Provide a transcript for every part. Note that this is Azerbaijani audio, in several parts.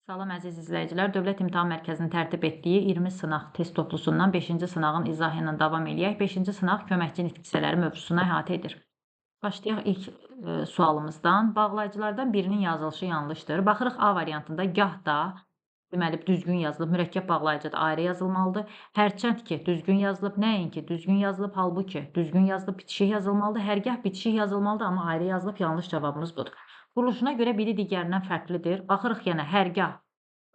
Salam əziz izləyicilər. Dövlət İmtahan Mərkəzinin tərtib etdiyi 20 sınaq test toplusundan 5-ci sınağın izahı ilə davam eləyək. 5-ci sınaq köməkçi nitq hissələri mövzusunu əhatə edir. Başlayaq ilk sualımızdan. Bağlayıcılardan birinin yazılışı yanlışdır. Baxırıq A variantında gah da deməli düzgün yazılıb, mürəkkəb bağlayıcı da ayrı yazılmalıdır. Hərçənd ki, düzgün yazılıb, nəinki düzgün yazılıb, halbuki düzgün yazılıb, bitişik yazılmalıdır. Hərgah bitişik yazılmalıdır, amma ayrı yazılıb. Yanlış cavabımız budur. Quruluşuna görə biri digərindən fərqlidir. Baxırıq yenə hərgah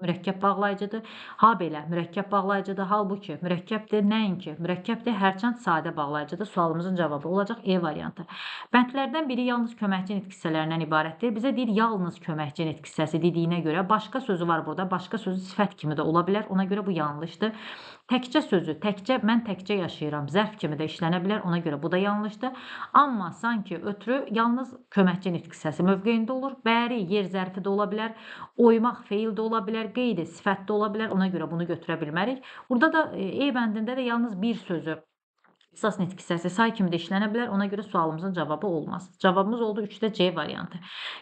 mürəkkəb bağlayıcıdır. Habelə mürəkkəb bağlayıcıdır. Halbuki mürəkkəbdir, nəinki mürəkkəbdir, hərçənd sadə bağlayıcıdır. Sualımızın cavabı olacaq E variantı. Bəndlərdən biri yalnız köməkçi nitq hissələrindən ibarətdir. Bizə deyir yalnız köməkçi nitq hissəsi dediyinə görə başqa sözü var burada. Başqa sözü sifət kimi də ola bilər. Ona görə bu yanlışdır. Təkcə sözü, mən təkcə yaşayıram, zərf kimi də işlənə bilər. Ona görə bu da yanlışdır. Amma sanki ötrü yalnız köməkçi nitq hissəsi mövqeyində olur. Bəri yer zərfi də ola bilər. Oymaq feil də ola bilər. Qeyri sifət də ola bilər. Ona görə bunu götürə bilmərik. Burada da E bəndində də yalnız bir sözü əsas nitq hissəsi say kimi də işlənə bilər. Ona görə sualımızın cavabı olmaz. Cavabımız oldu 3-də C variantı.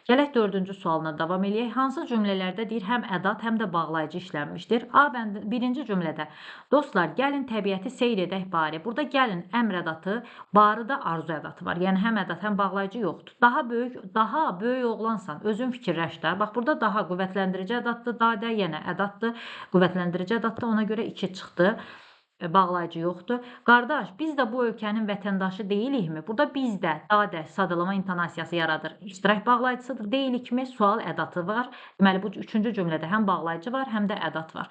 Gələk 4-cü sualına davam eləyək. Hansı cümlələrdə deyir həm ədat, həm də bağlayıcı işlənmişdir? A bəndi 1-ci cümlədə dostlar, gəlin təbiəti seyr edək bari. Burada gəlin əmr ədatı, barı da arzu ədatı var. Yəni həm ədat, həm bağlayıcı yoxdur. Daha böyük oğlansan, özün fikirləş də. Bax burada daha qüvvətləndirici ədatdır, dadə yenə ədatdır, qüvvətləndirici ədatdır. Ona görə 2 çıxdı. Bağlayıcı yoxdur. Qardaş, biz də bu ölkənin vətəndaşı deyilikmi? Burada biz də dadə sadalama intonasiyası yaradır. İştirak bağlayıcısıdır. Deyilikmi? Sual ədatı var. Deməli bu 3-cü cümlədə həm bağlayıcı var, həm də ədat var.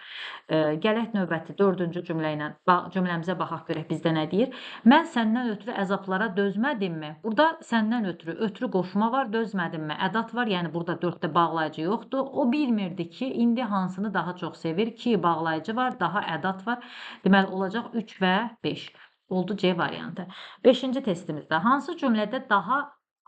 Gələk növbəti 4-cü cümlə ilə cümləmizə baxaq görək bizdə nə deyir? Mən səndən ötürü əzablara dözmədimmi? Burada səndən ötürü qoşma var, dözmədimmi? Ədat var, yəni burada 4-də bağlayıcı yoxdur. O bilmirdi ki, indi hansını daha çox sevir? 2 bağlayıcı var, daha ədat var. Deməli olacaq 3 və 5. Oldu C variantı. 5-ci testimizdə hansı cümlədə daha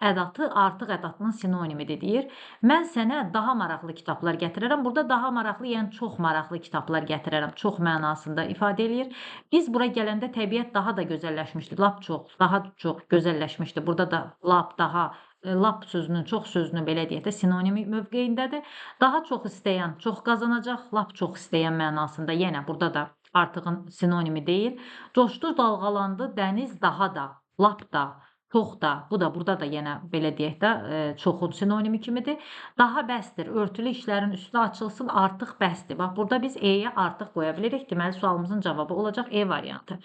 ədatı artıq ədatının sinonimidir deyir. Mən sənə daha maraqlı kitablar gətirərəm. Burada daha maraqlı, yəni çox maraqlı kitablar gətirərəm. Çox mənasında ifadə eləyir. Biz bura gələndə təbiət daha da gözəlləşmişdi. Daha çox gözəlləşmişdi. Burada da lap sözünün, çox sözünün belə deyək də sinonimi mövqeyindədir. Daha çox istəyən çox qazanacaq, lap çox istəyən mənasında yenə burada da artığın sinonimi deyil. Coşdu, dalğalandı, dəniz daha da, lap da, çox da, bu da burada da yenə belə deyək də çoxun sinonimi kimidir. Daha bəsdir, örtülü işlərin üstü açılsın, artıq bəsdir. Bax burada biz E-yə artıq qoya bilirik. Deməli sualımızın cavabı olacaq E variantı.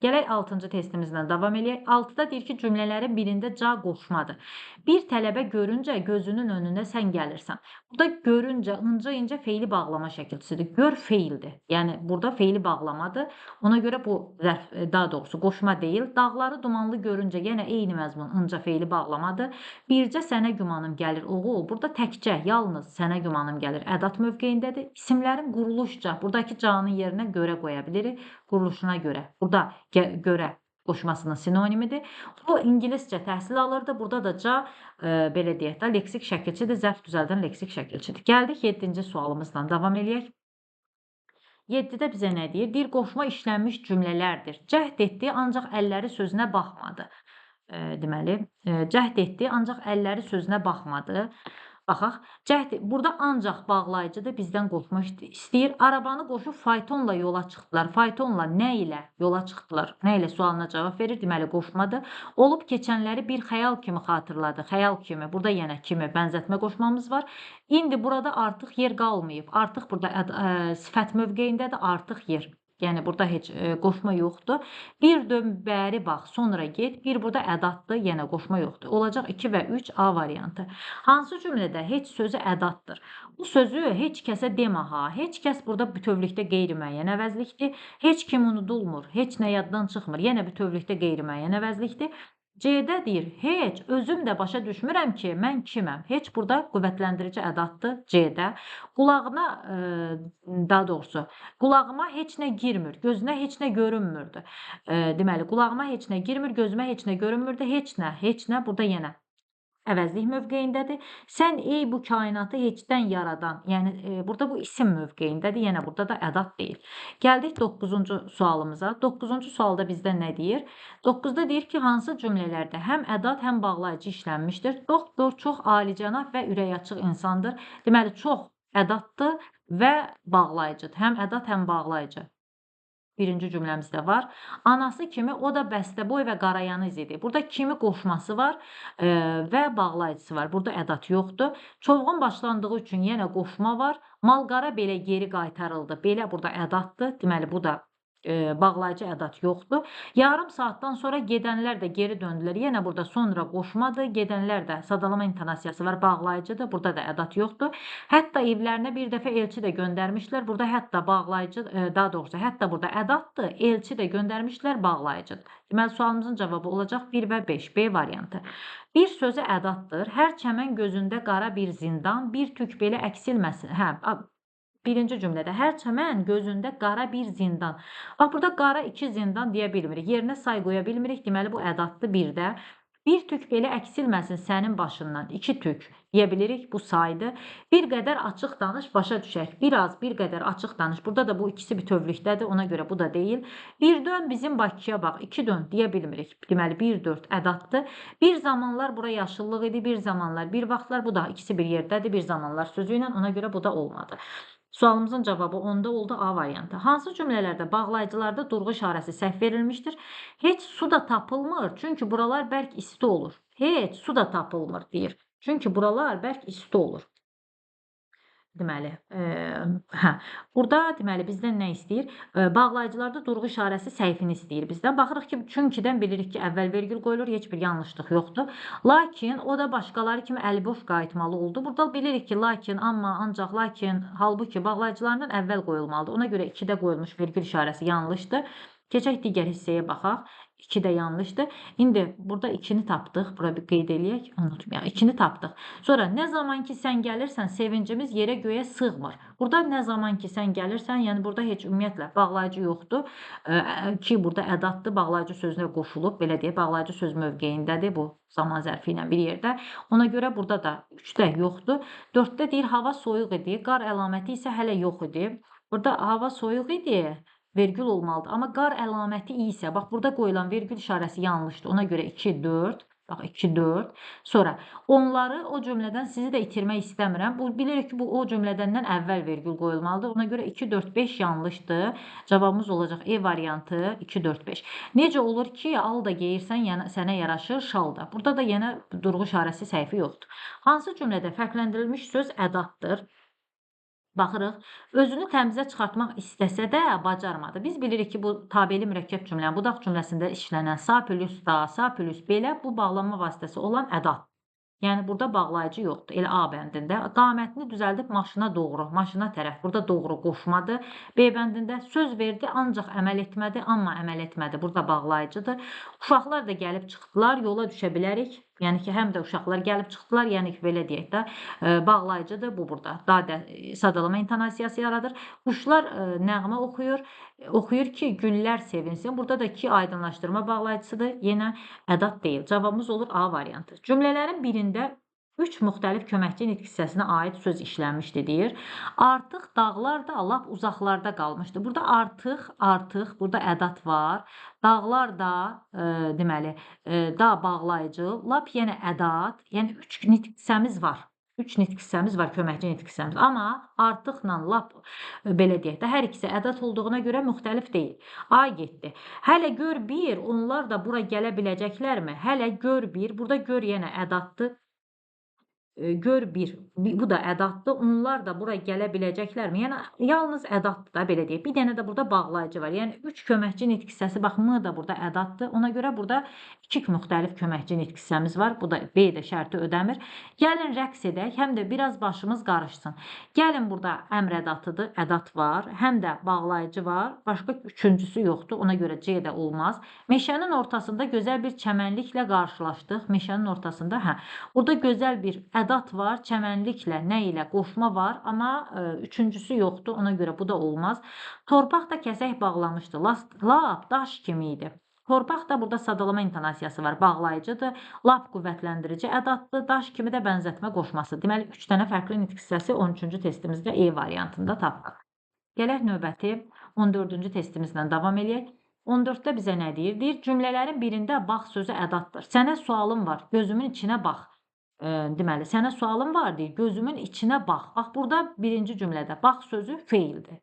Gələk 6-cı testimizlə davam eləyək. 6-da deyir ki, cümlələrin birində ca qoşmadır. Bir tələbə görüncə gözünün önünə sən gəlirsən. Burada görüncə, incə feili bağlama şəkilçisidir. Gör feildir. Yəni burada feili bağlamadır. Ona görə bu daha doğrusu qoşma deyil. Dağları dumanlı görüncə yenə eyni məzmun incə feili bağlamadır. Bircə sənə gümanım gəlir oğul. Burada təkcə, yalnız sənə gümanım gəlir. Ədat mövqeyindədir. İsimlərin quruluşca, buradakı canın yerinə görə qoya bilirik. Quruluşuna görə. Burada görə qoşmasının sinonimidir. O ingiliscə təhsil alırdı. Burada da ca belə deyək də leksik şəkilçidir, zərf düzəldən leksik şəkilçidir. Gəldik 7-ci sualımızla davam eləyək. 7-də bizə nə deyir? Deyir qoşma işlənmiş cümlələrdir. Cəhd etdi, ancaq əlləri sözünə baxmadı. Deməli, cəhd etdi, ancaq əlləri sözünə baxmadı. Baxaq, burada ancaq bağlayıcıdır, bizdən qoşma istəyir. Arabanı qoşub faytonla yola çıxdılar. Faytonla nə ilə yola çıxdılar? Nə ilə sualına cavab verir? Deməli, qoşmadır. Olub keçənləri bir xəyal kimi xatırladı. Xəyal kimi, burada yenə kimi bənzətmə qoşmamız var. İndi burada artıq yer qalmayıb. Artıq burada sifət mövqeyindədir, artıq yer. Yəni burada heç qoşma yoxdur. Bir dön bəri bax, sonra get. Bir burada ədatdır, yenə qoşma yoxdur. Olacaq 2 və 3 A variantı. Hansı cümlədə heç sözü ədatdır? Bu sözü heç kəsə demə ha. Heç kəs burada bütövlükdə qeyri-müəyyən əvəzlikdir. Heç kim unudulmur, heç nə yaddan çıxmır. Yenə bütövlükdə qeyri-müəyyən əvəzlikdir. C-də deyir, heç, özüm də başa düşmürəm ki, mən kiməm? Heç burada qüvvətləndirici ədatdır C-də. Daha doğrusu, qulağıma heç nə girmir, gözünə heç nə görünmürdü. Deməli, qulağıma heç nə girmir, gözümə heç nə görünmürdü, heç nə, burada yenə əvəzlik mövqeyindədir. Sən ey bu kainatı heçdən yaradan, yəni burada bu isim mövqeyindədir, yenə burada da ədat deyil. Gəldik 9-cu sualımıza. 9-cu sualda bizdə nə deyir? 9-da deyir ki, hansı cümlələrdə həm ədat, həm bağlayıcı işlənmişdir? Doktor çox alicənab və ürək açıq insandır. Deməli, çox ədatdır və bağlayıcıdır. Həm ədat, həm bağlayıcı. Birinci cümləmizdə var. Anası kimi o da bəstəboy və qarayanız idi. Burada kimi qoşması var və bağlayıcısı var. Burada ədat yoxdur. Çovğun başlandığı üçün yenə qoşma var. Mal-qara belə geri qaytarıldı. Belə burada ədatdır. Deməli, bu da bağlayıcı ədat yoxdur. Yarım saatdan sonra gedənlər də geri döndülər. Yenə burada sonra qoşmadır. Gedənlər də sadalama intonasiyası var, bağlayıcıdır. Burada da ədat yoxdur. Hətta evlərinə bir dəfə elçi də göndərmişlər. Burada hətta bağlayıcı, daha doğrusu hətta burada ədatdır. Elçi də göndərmişlər, bağlayıcıdır. Deməli, sualımızın cavabı olacaq 1 və 5. B variantı. Bir sözü ədatdır. Hər çəmən gözündə qara bir zindan, bir tük belə əksilməsin. Hə, birinci cümlədə hər çəmən gözündə qara bir zindan. Bax, burada qara 2 zindan deyə bilmirik. Yerinə say qoya bilmirik. Deməli, bu ədatdır 1-də. Bir tük belə əksilməsin sənin başından. 2 tük deyə bilirik. Bu saydır. Bir qədər açıq danış, başa düşək. Biraz, bir qədər açıq danış. Burada da bu ikisi bütövlükdədir. Ona görə bu da deyil. Bir dön bizim Bakıya bax. 2 dön deyə bilmirik. Deməli, 1-4 ədatdır. Bir zamanlar bura yaşıllıq idi. Bir zamanlar, bir vaxtlar. Bu da ikisi bir yerdədir. Bir zamanlar sözü ilə. Ona görə bu da olmadı. Sualımızın cavabı 10-da oldu, A variantı. Hansı cümlələrdə bağlayıcılarda durğu işarəsi səhv verilmişdir? Heç su da tapılmır, çünki buralar bərk isti olur. Heç su da tapılmır deyir. Çünki buralar bərk isti olur. Deməli, hə, burada deməli bizdən nə istəyir? Bağlayıcılarda durğu işarəsi səhvini istəyir bizdən. Baxırıq ki, çünkidən bilirik ki, əvvəl vergül qoyulur, heç bir yanlışlıq yoxdur. Lakin o da başqaları kimi əliboş qayıtmalı oldu. Burada bilirik ki, lakin, amma, ancaq, lakin, halbuki bağlayıcılarından əvvəl qoyulmalıdır. Ona görə 2-də qoyulmuş vergül işarəsi yanlışdır. Keçək digər hissəyə baxaq. 2 də yanlışdır. İndi burada 2-ni tapdıq. Bura bir qeyd eləyək. Unutmayaq. 2-ni tapdıq. Sonra nə zaman ki sən gəlirsən, sevincimiz yerə göyə sığmır. Burada nə zaman ki sən gəlirsən, yəni burada heç ümumiyyətlə bağlayıcı yoxdur. Ki burada ədatdır, bağlayıcı sözünə qoşulub. Belə deyək, bağlayıcı söz mövqeyindədir bu zaman zərfi ilə bir yerdə. Ona görə burada da 3-də yoxdur. 4-də deyir, hava soyuq idi. Qar əlaməti isə hələ yox idi. Burada hava soyuq idi. Vergül olmalıdır. Amma qar əlaməti isə, bax, burada qoyulan vergül işarəsi yanlışdır. Ona görə 2, 4, bax, 2, 4. Sonra onları o cümlədən sizi də itirmək istəmirəm. Bu, bilirik ki, bu o cümlədəndən əvvəl vergül qoyulmalıdır. Ona görə 2, 4, 5 yanlışdır. Cavabımız olacaq E variantı 2, 4, 5. Necə olur ki, al da geyirsən, yəni sənə yaraşır, şal da. Burada da yenə durğu işarəsi səhvi yoxdur. Hansı cümlədə fərqləndirilmiş söz ədatdır? Baxırıq, özünü təmizə çıxartmaq istəsə də bacarmadı. Biz bilirik ki, bu tabeli mürəkkəb cümlənin budaq cümləsində işlənən sa plus da, sa plus belə bu bağlanma vasitəsi olan ədat. Yəni burada bağlayıcı yoxdur. Elə A bəndində qamətini düzəldib maşına doğru, maşına tərəf. Burada doğru qoşmadır. B bəndində söz verdi, ancaq əməl etmədi, amma əməl etmədi. Burada bağlayıcıdır. Uşaqlar da gəlib çıxdılar, yola düşə bilərik. Yəni ki, həm də uşaqlar gəlib çıxdılar, yəni ki, belə deyək də, bağlayıcıdır bu burada. Daha sadalama intonasiyası yaradır. Quşlar nəğmə oxuyur ki, güllər sevinsin. Burada da ki, aydınlaşdırma bağlayıcısıdır. Yenə ədat deyil. Cavabımız olur A variantı. Cümlələrin birində 3 müxtəlif köməkçi nitq hissəsinə aid söz işlənmişdir deyir. Artıq dağlar da lap uzaqlarda qalmışdı. Burada artıq, burada ədat var. Dağlar da deməli, da bağlayıcı, lap yenə ədat, yəni 3 nitq hissəmiz var. 3 nitq hissəmiz var, köməkçi nitq hissəmiz. Amma artıqla lap belə deyək də, hər ikisi ədat olduğuna görə müxtəlif deyil. A getdi. Hələ gör bir, onlar da bura gələ biləcəklərmi? Hələ gör bir, burada gör yenə ədatdır. Gör bir, bu da ədatdır. Onlar da bura gələ biləcəklərmi? Yəni yalnız ədatdır da, belə deyək. Bir dənə də burada bağlayıcı var. Yəni 3 köməkçi nitq hissəsi, bax, M da burada ədatdır. Ona görə burada 2 müxtəlif köməkçi nitq hissəmiz var. Bu da B də şərti ödəmir. Gəlin rəqs edək, həm də biraz başımız qarışsın. Gəlin burada əmr ədatıdır, ədat var. Həm də bağlayıcı var. Başqa üçüncüsü yoxdur. Ona görə C də olmaz. Meşənin ortasında gözəl bir çəmənliklə qarşılaşdıq. Meşənin ortasında, hə. Burada gözəl bir ədat var, çəmənliklə, nə ilə, qoşma var, amma üçüncüsü yoxdur, ona görə bu da olmaz. Torpaq da kəsək bağlamışdı, lap daş kimi idi. Torpaq da burada sadalama intonasiyası var, bağlayıcıdır, lap qüvvətləndirici ədatdır, daş kimi də bənzətmə qoşması. Deməli, 3 dənə fərqli nitq hissəsi 13-cü testimizdə E variantında tapdıq. Gələk növbəti 14-cü testimizlə davam eləyək. 14-də bizə nə deyir? Deyir, cümlələrin birində bax sözü ədatdır. Sənə sualım var, gözümün içinə bax. Deməli, sənə sualım var deyir, gözümün içinə bax. Bax, burada birinci cümlədə bax sözü feildir.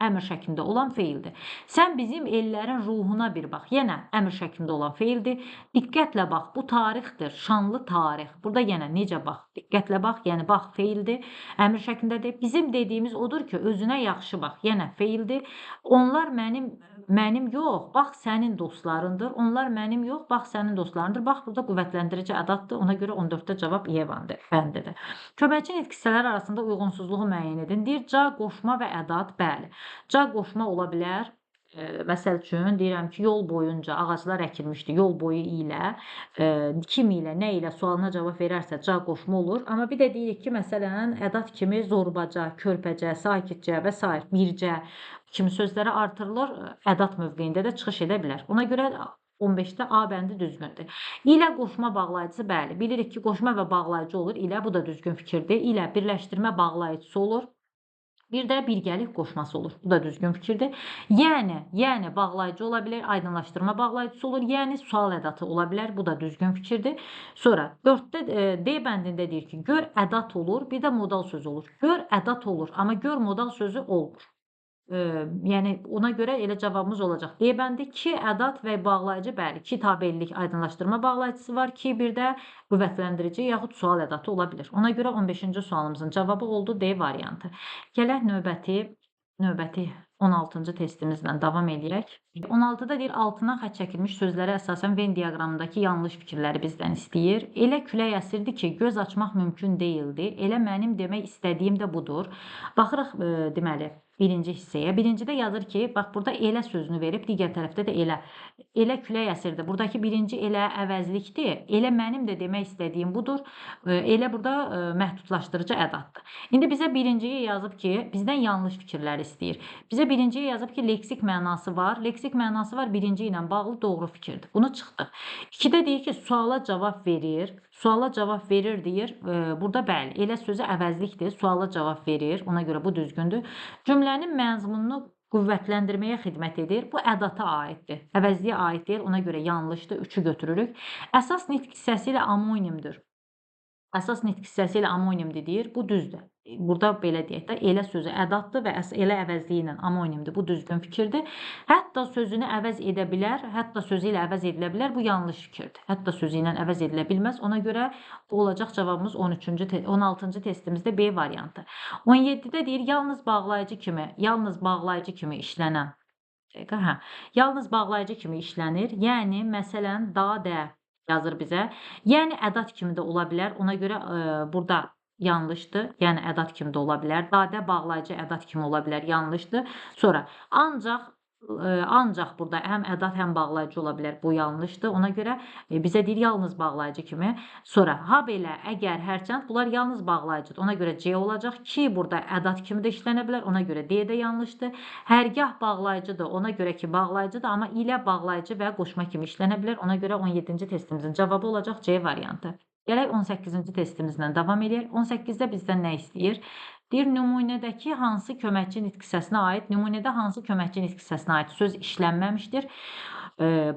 Əmr şəklində olan feildir. Sən bizim ellərin ruhuna bir bax. Yenə əmr şəklində olan feildir. Diqqətlə bax, bu tarixdir, şanlı tarix. Burada yenə necə bax? Diqqətlə bax, yəni bax feildir, əmr şəklindədir. Bizim dediyimiz odur ki, özünə yaxşı bax. Yenə feildir. Onlar mənim yox, bax sənin dostlarındır. Onlar mənim yox, bax sənin dostlarındır. Bax, burada qüvvətləndirici ədatdır. Ona görə 14-də cavab bəndidir. Köməkçi nitq hissələri arasında uyğunsuzluğu müəyyən edin. Deyir, ca qoşma və ədat, bəli. Ca qoşma ola bilər. Məsəl üçün deyirəm ki, yol boyunca ağaclar əkilmişdi. Yol boyu ilə, kim ilə, nə ilə sualına cavab verərsə ca qoşma olur. Amma bir də deyirik ki, məsələn, ədat kimi zorbaca, körpəcə, sakitcə və s. bircə kimi sözlərə artırılır, ədat mövqeyində də çıxış edə bilər. Ona görə 15-də A bəndi düzgündür. İlə qoşma bağlayıcısı, bəli. Bilirik ki, qoşma və bağlayıcı olur. İlə, bu da düzgün fikirdir. İlə birləşdirmə bağlayıcısı olur. Bir də birgəlik qoşması olur. Bu da düzgün fikirdir. Yəni bağlayıcı ola bilər, aydınlaşdırma bağlayıcısı olur. Yəni sual ədatı ola bilər. Bu da düzgün fikirdir. Sonra 4-də D bəndində deyir ki, gör ədat olur, bir də modal sözü olur. Gör ədat olur, amma gör modal sözü olmur. Yəni ona görə elə cavabımız olacaq. D bəndi 2 ədat və bağlayıcı, bəli, 2 tabellik aydınlaşdırma bağlayıcısı var ki, bir də qüvvətləndirici yaxud sual ədatı ola bilir. Ona görə 15-ci sualımızın cavabı oldu D variantı. Gələk növbəti 16-cı testimizlə davam eləyək. 16-da deyir, altına xətt çəkilmiş sözlərə əsasən Venn diaqramındakı yanlış fikirləri bizdən istəyir. Elə külək əsirdi ki, göz açmaq mümkün deyildi. Elə mənim demək istədiyim də budur. Baxırıq, deməli, birinci hissəyə. Birincidə yazır ki, bax, burada elə sözünü verib, digər tərəfdə də elə. Elə külək əsirdi. Buradakı birinci elə əvəzlikdir. Elə mənim də demək istədiyim budur. Elə burada məhdudlaşdırıcı ədatdır. İndi bizə birinciyə yazıb ki, bizdən yanlış fikirlər istəyir. Bizə birinciyə yazıb ki, leksik mənası var. Leksik mənası var, birinci ilə bağlı doğru fikirdir. Bunu çıxdıq. 2-də deyir ki, suala cavab verir. Suala cavab verir deyir. Burada bəli, elə sözü əvəzlikdir. Suala cavab verir. Ona görə bu düzgündür. Cümlənin məzmununu qüvvətləndirməyə xidmət edir. Bu ədata aiddir. Əvəzliyə aid deyil. Ona görə yanlışdır. 3-ü götürürük. Əsas nitq hissəsi ilə amonimdir. Əsas nitq hissəsi ilə amonimdir deyir. Bu düzdür. Burada belə deyək də, elə sözü ədatdır və elə əvəzliyi ilə amonimdir. Bu düzgün fikirdir. Hətta sözünü əvəz edə bilər, hətta sözü ilə əvəz edilə bilər. Bu yanlış fikirdir. Hətta sözü ilə əvəz edilə bilməz. Ona görə bu olacaq cavabımız 16-cı testimizdə B variantı. 17-də deyir, yalnız bağlayıcı kimi işlənən. Yalnız bağlayıcı kimi işlənir. Yəni, məsələn, da yazır bizə. Yəni, ədat kimi də ola bilər. Ona görə burada yanlışdır. Yəni, ədat kimi də ola bilər. Dadə bağlayıcı ədat kimi ola bilər. Yanlışdır. Sonra, ancaq burada həm ədat, həm bağlayıcı ola bilər. Bu yanlışdır. Ona görə bizə deyir, yalnız bağlayıcı kimi. Sonra, habelə, əgər, hərçənd, bunlar yalnız bağlayıcıdır. Ona görə C olacaq ki, burada ədat kimi də işlənə bilər. Ona görə D də yanlışdır. Hərgah bağlayıcıdır. Ona görə ki, bağlayıcıdır. Amma ilə bağlayıcı və qoşma kimi işlənə bilər. Ona görə 17-ci testimizin cavabı olacaq C variantı. Gələk 18-ci testimizlə davam edək. 18-də bizdən nə istəyir? Deyir, nümunədəki hansı köməkçi nitq hissəsinə aid, nümunədə hansı köməkçi nitq hissəsinə aid söz işlənməmişdir?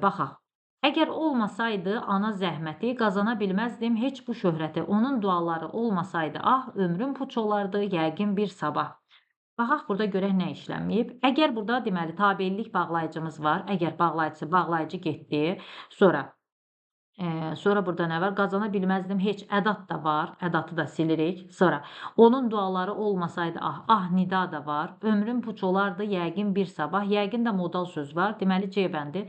Baxaq. Əgər olmasaydı ana zəhməti, qazana bilməzdim heç bu şöhrəti. Onun duaları olmasaydı, ah, ömrüm puç olardı, yəqin bir sabah. Baxaq, burada görək nə işlənməyib. Əgər burada, deməli, tabellik bağlayıcımız var. Əgər bağlayıcı getdi, sonra burada nə var? Qazana bilməzdim, heç ədat da var. Ədatı da silirik. Sonra, onun duaları olmasaydı, ah, nida da var. Ömrüm puç olardı, yəqin bir sabah. Yəqin də modal söz var. Deməli, C bəndi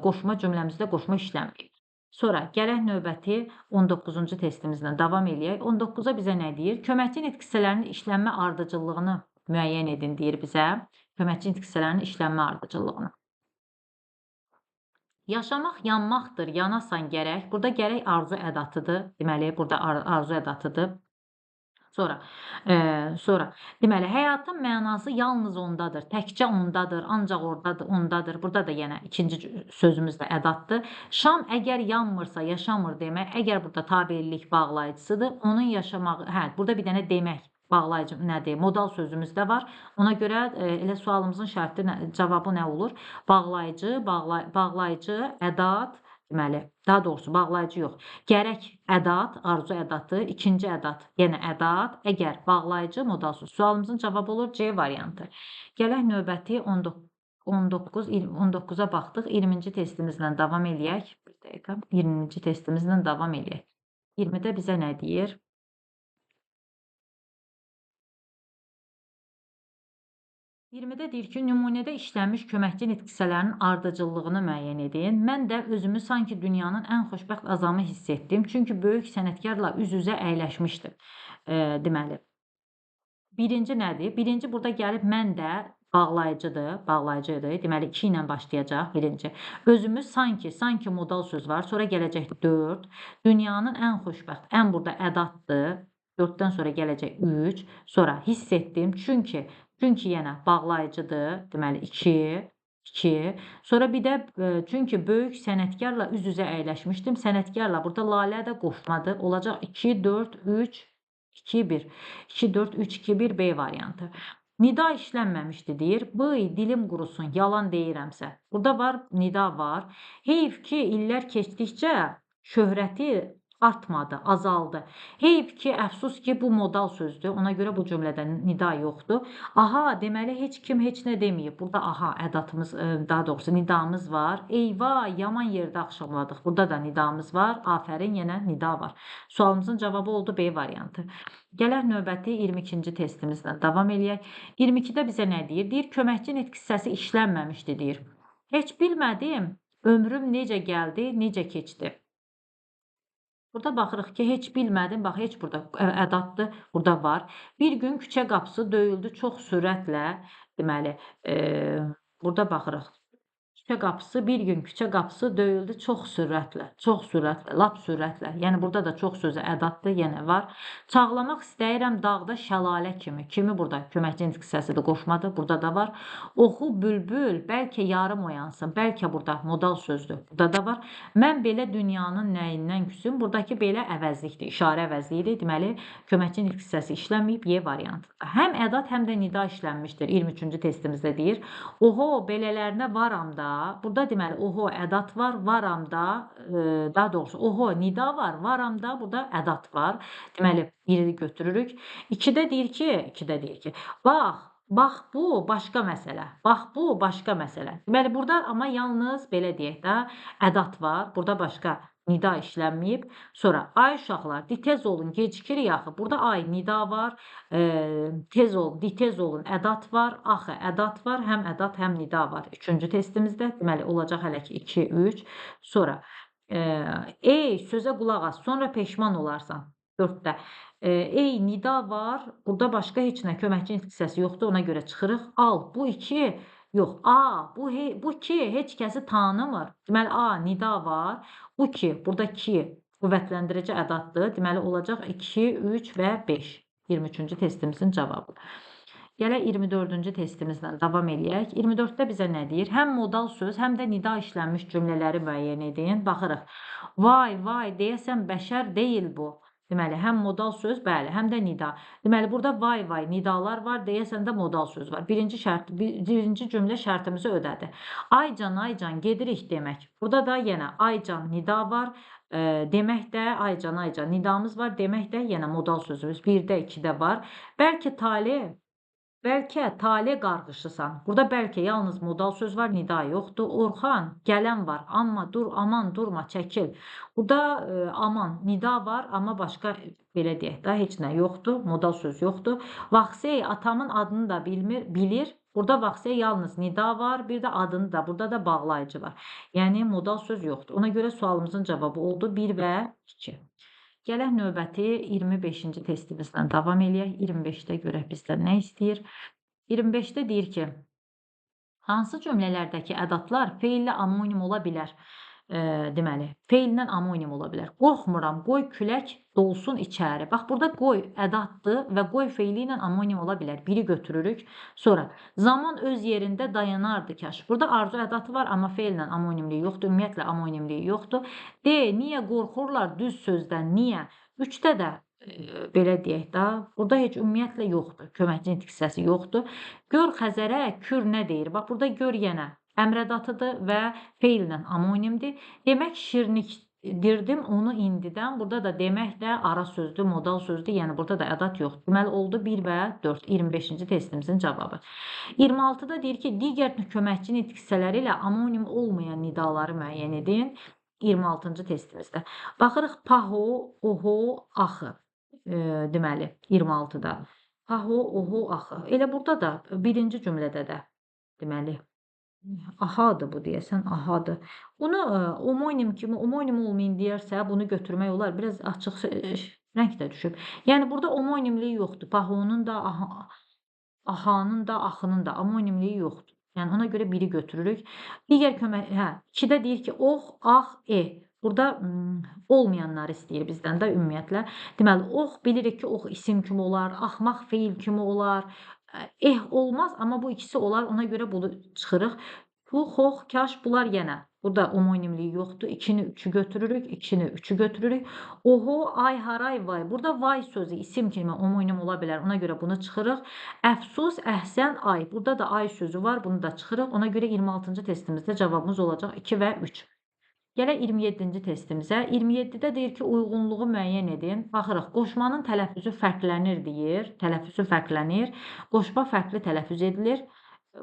qoşma cümləmizdə qoşma işləməyib. Sonra, gələk növbəti 19-cu testimizlə davam eləyək. 19-a bizə nə deyir? Köməkçi nitq hissələrinin işlənmə ardıcıllığını müəyyən edin deyir bizə. Köməkçi nitq hissələrinin işlənmə ardıcıllığını. Yaşamaq yanmaqdır, yanasan gərək. Burada gərək arzu ədatıdır. Deməli, burada arzu ədatıdır. Sonra, deməli, həyatın mənası yalnız ondadır, təkcə ondadır, ancaq ondadır. Burada da yenə ikinci sözümüz də ədatdır. Şam əgər yanmırsa yaşamır demək. Əgər burada tabellik bağlayıcısıdır, onun yaşamağı, burada bir dənə demək. Bağlayıcı nədir? Modal sözümüz də var. Ona görə elə sualımızın cavabı nə olur? Bağlayıcı, ədat, Deməli, daha doğrusu bağlayıcı yox. Gərək ədat, arzu ədatı, ikinci ədat, yenə ədat, əgər bağlayıcı modal söz. Sualımızın cavabı olur C variantı. Gələk növbəti 19-a baxdıq. 20-ci testimizlə davam eləyək. Bir dəqiqə. 20-ci testimizlə davam eləyək. 20-də bizə nə deyir? 20-də deyir ki, nümunədə işlənmiş köməkçi nitqçilərinin ardıcıllığını müəyyən edin. Mən də özümü sanki dünyanın ən xoşbəxt azamı hiss etdim. Çünki böyük sənətkarla üz-üzə əyləşmişdim. Deməli, birinci nədir? Birinci burada gəlib mən də bağlayıcıdır. Deməli, 2 ilə başlayacaq birinci. Özümü sanki modal söz var. Sonra gələcək 4. Dünyanın ən xoşbəxt, ən burada ədatdır. 4-dən sonra gələcək 3. Sonra hiss etdim. Çünki yenə bağlayıcıdır. Deməli 2. Sonra bir də çünki böyük sənətkarla üz-üzə əyləşmişdim. Sənətkarla burada lalə də qoşmadır. Olacaq 2, 4, 3, 2, 1. 2, 4, 3, 2, 1 B variantı. Nida işlənməmişdi deyir. Bıy, dilim qurusun, yalan deyirəmsə. Burada var, nida var. Heyf ki, illər keçdikcə şöhrəti artmadı, azaldı. Heyf ki, əfsus ki, bu modal sözdür. Ona görə bu cümlədə nida yoxdur. Aha, deməli heç kim heç nə deməyib. Burada aha ədatımız, daha doğrusu nidamız var. Eyvah, yaman yerdə axşamladıq. Burada da nidamız var. Afərin, yenə nida var. Sualımızın cavabı oldu B variantı. Gələk növbəti 22-ci testimizlə davam eləyək. 22-də bizə nə deyir? Deyir, köməkçi nitq hissəsi işlənməmişdi deyir. Heç bilmədim, ömrüm necə gəldi, necə keçdi. Burada baxırıq ki, heç bilmədim, bax, heç burada ədatdır, burada var. Bir gün küçə qapısı döyüldü çox sürətlə, deməli, burada baxırıq. Bir gün küçə qapısı döyüldü çox sürətlə, lap sürətlə. Yəni, burada da çox sözü ədatdır, yenə var. Çağlamaq istəyirəm dağda şəlalə kimi. Kimi burada? Köməkçi nitq hissəsidir, qoşmadır, burada da var. Oxu bülbül, bəlkə yarım oyansın. Bəlkə burada modal sözdür, burada da var. Mən belə dünyanın nəyindən küsüm? Buradakı belə əvəzlikdir, işarə əvəzliyidir. Deməli, köməkçi nitq hissəsi işlənməyib, Y variantı. Həm ədat, həm də nida işlənmişdir. 23-cü testimizdə deyir. Oho, belələrinə varam da. Burada deməli, oho, ədat var, varam da, daha doğrusu, oho, nida var, varam da, burada ədat var. Deməli, biri götürürük. 2-də deyir ki, bax, bu başqa məsələ. Bax, bu başqa məsələ. Deməli, burada amma yalnız, belə deyək də, ədat var, burada başqa nida işlənməyib. Sonra, ay uşaqlar, tez olun, gecikirik axı. Burada ay, nida var, tez olun, ədat var, axı, ədat var, həm ədat, həm nida var. 3-cü testimizdə, deməli, olacaq hələ ki 2, 3. Sonra, ey, sözə qulaq as, sonra peşman olarsan. 4-də. Ey, nida var, burada başqa heç nə, köməkçi nitq hissəsi yoxdur, ona görə çıxırıq. Al, bu 2, yox, A, bu 2 heç kəsi tanımır. Deməli, A, nida var. Bu 2, burada 2 qüvvətləndirici ədatdır. Deməli, olacaq 2, 3 və 5. 23-cü testimizin cavabı. Gələk 24-cü testimizlə davam eləyək. 24-də bizə nə deyir? Həm modal söz, həm də nida işlənmiş cümlələri müəyyən edin. Baxırıq. Vay, deyəsən bəşər deyil bu. Deməli, həm modal söz, bəli, həm də nida. Deməli, burada vay, nidalar var, deyəsən də modal söz var. Birinci cümlə şərtimizi ödədi. Aycan, gedirik demək. Burada da yenə aycan, nida var. Demək də aycan, nidamız var. Demək də yenə modal sözümüz 1-də, 2-də var. Bəlkə tale qarğışısan. Burada bəlkə yalnız modal söz var, nida yoxdur. Orxan, gələn var, amma aman durma, çəkil. Burada aman, nida var, amma başqa belə deyək də, heç nə yoxdur, modal söz yoxdur. Vaxsey, atamın adını da bilir. Burada vaxsey yalnız nida var, bir də adını da, burada da bağlayıcı var. Yəni, modal söz yoxdur. Ona görə sualımızın cavabı oldu 1 və 2. Gələk növbəti 25-ci testimizlə davam eləyək. 25-də görək bizdən nə istəyir? 25-də deyir ki, hansı cümlələrdəki ədatlar feillə amonim ola bilər? Deməli, feillə amonim ola bilər. Qorxmuram, qoy külək dolsun içəri. Bax, burada qoy ədatdır və qoy feili ilə amonim ola bilər. Biri götürürük. Sonra, zaman öz yerində dayanardı kaş. Burada arzu ədatı var, amma feillə amonimliyi yoxdur. Ümumiyyətlə, amonimliyi yoxdur. D, niyə qorxurlar düz sözdən, niyə? 3-də də belə deyək də, burada heç ümumiyyətlə yoxdur. Köməkçi nitq hissəsi yoxdur. Gör Xəzərə kür nə deyir? Bax, burada gör yenə əmrədatıdır və feillə amonimdir. Demək şirnikdirdim onu indidən. Burada da demək də ara sözdür, modal sözdür. Yəni burada da ədat yoxdur. Deməli oldu 1 və 4. 25-ci testimizin cavabı. 26-da deyir ki, digər köməkçi nitq hissələri ilə amonim olmayan nidaları müəyyən edin. 26-cı testimizdə. Baxırıq paho, oho, axı. Deməli 26-da. Paho, oho, axı. Elə burada da birinci cümlədə də deməli ahadır bu deyəsən, ahadır. Bunu omonim kimi, omonim olmayın deyərsə, bunu götürmək olar. Biraz açıq rəng də düşüb. Yəni burada omonimliyi yoxdur. Pahonun da, ahanın da, axının da omonimliyi yoxdur. Yəni ona görə biri götürürük. Digər kömək, 2-də deyir ki, ox, ax, Burada olmayanları istəyir bizdən də ümumiyyətlə. Deməli, ox bilirik ki, ox isim kimi olar, axmaq feil kimi olar. Olmaz, amma bu ikisi olar. Ona görə bunu çıxırıq. Pux, xox, kaş bunlar yenə. Burada omonimliyi yoxdur. 2-ni 3-ü götürürük, 2-ni 3-ü götürürük. Oho, ay, haray, vay. Burada vay sözü isim kimi omonim ola bilər. Ona görə bunu çıxırıq. Əfsus, əhsən, ay. Burada da ay sözü var. Bunu da çıxırıq. Ona görə 26-cı testimizdə cavabımız olacaq 2 və 3. Gələk 27-ci testimizə. 27-də deyir ki, uyğunluğu müəyyən edin. Baxırıq, qoşmanın tələffüzü fərqlənir deyir. Tələffüzü fərqlənir. Qoşma fərqli tələffüz edilir.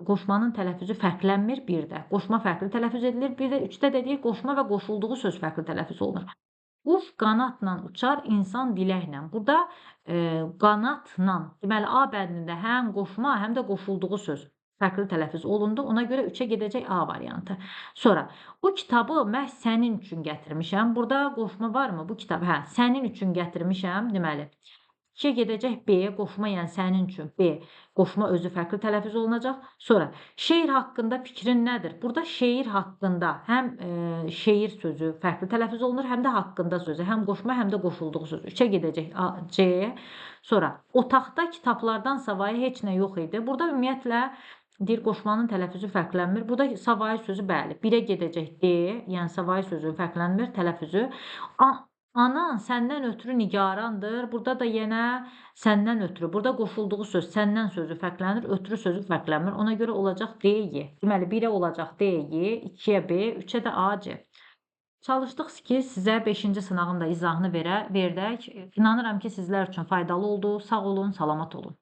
Qoşmanın tələffüzü fərqlənmir. 1-də. Qoşma fərqli tələffüz edilir. 1-də, 3-də də deyir, qoşma və qoşulduğu söz fərqli tələffüz olunur. Quş qanatla uçar, insan diləklə. Burada qanatla, deməli, A bədnində həm qoşma, həm də qoşulduğu söz fərqli tələffüz olundu. Ona görə 3-ə gedəcək A variantı. Sonra, bu kitabı məhz sənin üçün gətirmişəm. Burada qoşma varmı? Bu kitabı, sənin üçün gətirmişəm, deməli. 2-yə gedəcək B, qoşma, yəni sənin üçün B. Qoşma özü fərqli tələffüz olunacaq. Sonra, şeir haqqında fikrin nədir? Burada şeir haqqında həm şeir sözü fərqli tələffüz olunur, həm də haqqında sözü. Həm qoşma, həm də qoşulduğu söz. 3-ə gedəcək C-yə. Sonra, otaqda kitablardan savayı heç nə yox idi. Burada ümumiyyətlə deyir, qoşmanın tələffüzü fərqlənmir. Burada savayı sözü bəli. 1-ə gedəcək D, yəni savayı sözü fərqlənmir, tələffüzü. Anan səndən ötürü nigarandır. Burada da yenə səndən ötürü. Burada qoşulduğu söz, səndən sözü fərqlənir, ötürü sözü fərqlənmir. Ona görə olacaq D, Y. Deməli, 1-ə olacaq D, Y, 2-yə B, 3-ə də A, C. Çalışdıq ki, sizə 5-ci sınağın da izahını verdək. İnanıram ki, sizlər üçün faydalı oldu. Sağ olun, salamat olun.